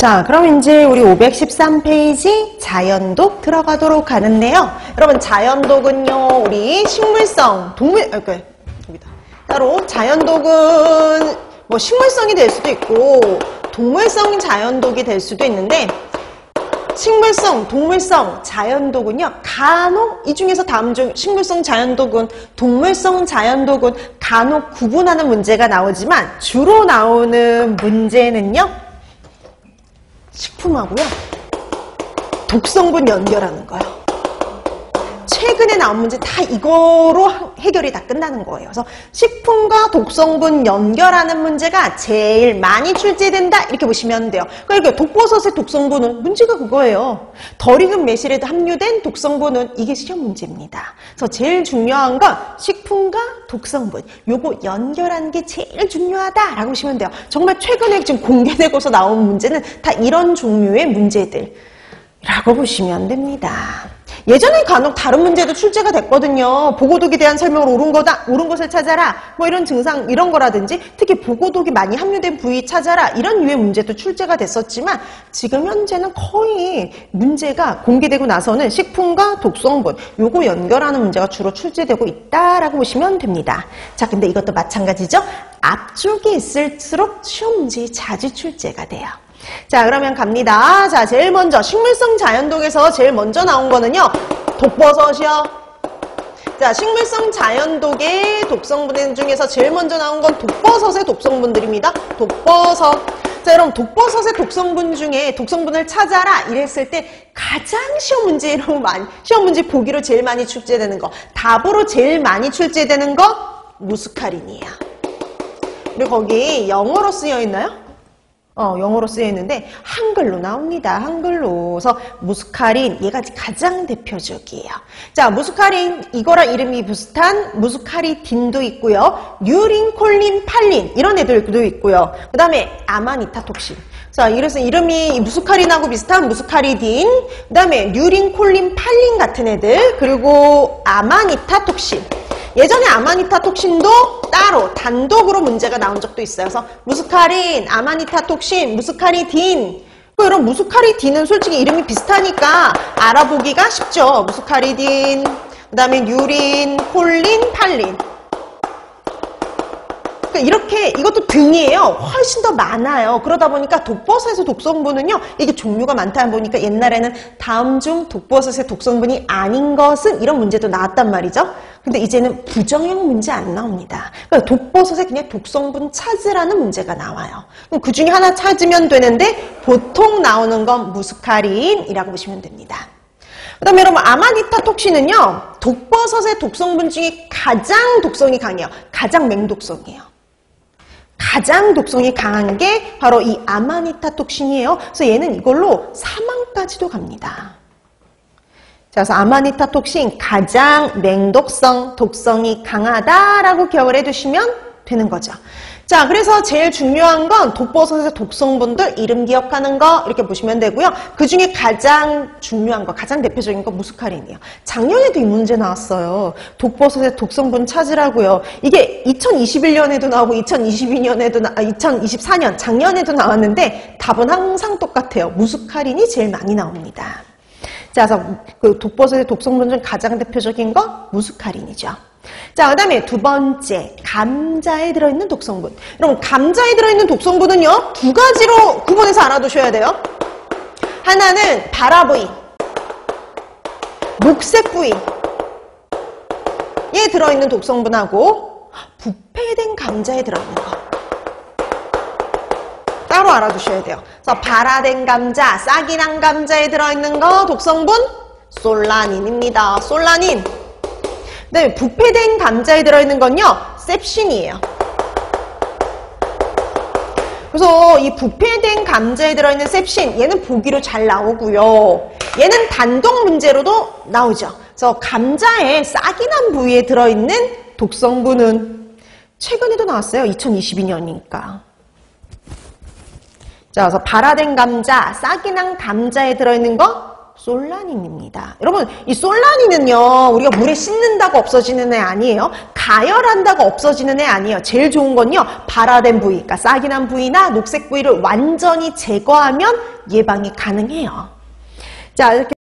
자, 그럼 이제 우리 513페이지 자연독 들어가도록 하는데요. 여러분, 자연독은요, 우리 식물성, 여기다. 따로 자연독은 뭐 식물성이 될 수도 있고, 동물성 자연독이 될 수도 있는데, 식물성, 동물성, 자연독은요, 간혹 이 중에서 다음 중 식물성 자연독은, 동물성 자연독은 간혹 구분하는 문제가 나오지만 주로 나오는 문제는요, 식품하고요, 독성분 연결하는 거예요. 최근에 나온 문제 다 이거로 해결이 다 끝나는 거예요. 그래서 식품과 독성분 연결하는 문제가 제일 많이 출제된다 이렇게 보시면 돼요. 그러니까 독버섯의 독성분은 문제가 그거예요. 덜 익은 매실에도 함유된 독성분은 이게 시험 문제입니다. 그래서 제일 중요한 건 식품과 독성분 요거 연결하는 게 제일 중요하다라고 보시면 돼요. 정말 최근에 지금 공개되고서 나온 문제는 다 이런 종류의 문제들이라고 보시면 됩니다. 예전에 간혹 다른 문제도 출제가 됐거든요. 보고독에 대한 설명을 옳은 것을 찾아라. 뭐 이런 증상, 이런 거라든지, 특히 보고독이 많이 함유된 부위 찾아라. 이런 유의 문제도 출제가 됐었지만, 지금 현재는 거의 문제가 공개되고 나서는 식품과 독성분, 요거 연결하는 문제가 주로 출제되고 있다라고 보시면 됩니다. 자, 근데 이것도 마찬가지죠. 앞쪽에 있을수록 시험 문제에 자주 출제가 돼요. 자, 그러면 갑니다. 자, 제일 먼저 식물성 자연독에서 제일 먼저 나온 거는요, 독버섯이요. 자, 식물성 자연독의 독성분 중에서 제일 먼저 나온 건 독버섯의 독성분들입니다. 독버섯. 자, 여러분, 독버섯의 독성분 중에 독성분을 찾아라 이랬을 때 가장 시험 문제 보기로 제일 많이 출제되는 거, 답으로 제일 많이 출제되는 거 무스카린이에요. 그리고 거기 영어로 쓰여 있나요? 영어로 쓰여 있는데 한글로 나옵니다. 한글로. 그래서 무스카린, 얘가 가장 대표적이에요. 자, 무스카린, 이거랑 이름이 비슷한 무스카리딘도 있고요. 뉴린콜린, 팔린 이런 애들도 있고요. 그 다음에 아마니타톡신. 자, 이래서 이름이 무스카린하고 비슷한 무스카리딘, 그 다음에 뉴린콜린, 팔린 같은 애들, 그리고 아마니타톡신. 예전에 아마니타톡신도 따로 단독으로 문제가 나온 적도 있어요. 그래서 무스카린, 아마니타톡신, 무스카리딘. 이런 무스카리딘은 솔직히 이름이 비슷하니까 알아보기가 쉽죠. 무스카리딘, 그 다음에 뉴린, 콜린, 팔린. 그러니까 이렇게 이것도 등이에요. 훨씬 더 많아요. 그러다 보니까 독버섯의 독성분은요, 이게 종류가 많다 보니까 옛날에는 다음 중 독버섯의 독성분이 아닌 것은 이런 문제도 나왔단 말이죠. 근데 이제는 부정형 문제 안 나옵니다. 그러니까 독버섯의 그냥 독성분 찾으라는 문제가 나와요. 그럼 그 중에 하나 찾으면 되는데 보통 나오는 건 무스카린이라고 보시면 됩니다. 그 다음에 여러분, 아마니타톡신은요, 독버섯의 독성분 중에 가장 독성이 강해요. 가장 맹독성이에요. 가장 독성이 강한 게 바로 이 아마니타톡신이에요. 그래서 얘는 이걸로 사망까지도 갑니다. 자, 그래서 아마니타톡신 가장 맹독성, 독성이 강하다라고 기억을 해두시면 되는 거죠. 자, 그래서 제일 중요한 건 독버섯의 독성분들 이름 기억하는 거 이렇게 보시면 되고요. 그 중에 가장 중요한 거, 가장 대표적인 거 무스카린이에요. 작년에도 이 문제 나왔어요. 독버섯의 독성분 찾으라고요. 이게 2021년에도 나오고 2024년 작년에도 나왔는데 답은 항상 똑같아요. 무스카린이 제일 많이 나옵니다. 자, 그래서 그 독버섯의 독성분 중 가장 대표적인 거 무스카린이죠. 자, 그 다음에 두 번째, 감자에 들어있는 독성분. 여러분, 감자에 들어있는 독성분은요, 두 가지로 구분해서 알아두셔야 돼요. 하나는 바라부위, 녹색 부위에 들어있는 독성분하고 부패된 감자에 들어있는 거. 따로 알아두셔야 돼요. 그래서 발화된 감자, 싹이 난 감자에 들어있는 거 독성분 솔라닌입니다. 솔라닌. 네, 부패된 감자에 들어있는 건요, 셉신이에요. 그래서 이 부패된 감자에 들어있는 셉신, 얘는 보기로 잘 나오고요. 얘는 단독 문제로도 나오죠. 그래서 감자에 싹이 난 부위에 들어있는 독성분은 최근에도 나왔어요. 2022년이니까. 자, 그래서 발화된 감자, 싹이 난 감자에 들어있는 거 솔라닌입니다. 여러분, 이 솔라닌은요, 우리가 물에 씻는다고 없어지는 애 아니에요. 가열한다고 없어지는 애 아니에요. 제일 좋은 건요, 발화된 부위, 그러니까 싹이 난 부위나 녹색 부위를 완전히 제거하면 예방이 가능해요. 자, 이렇게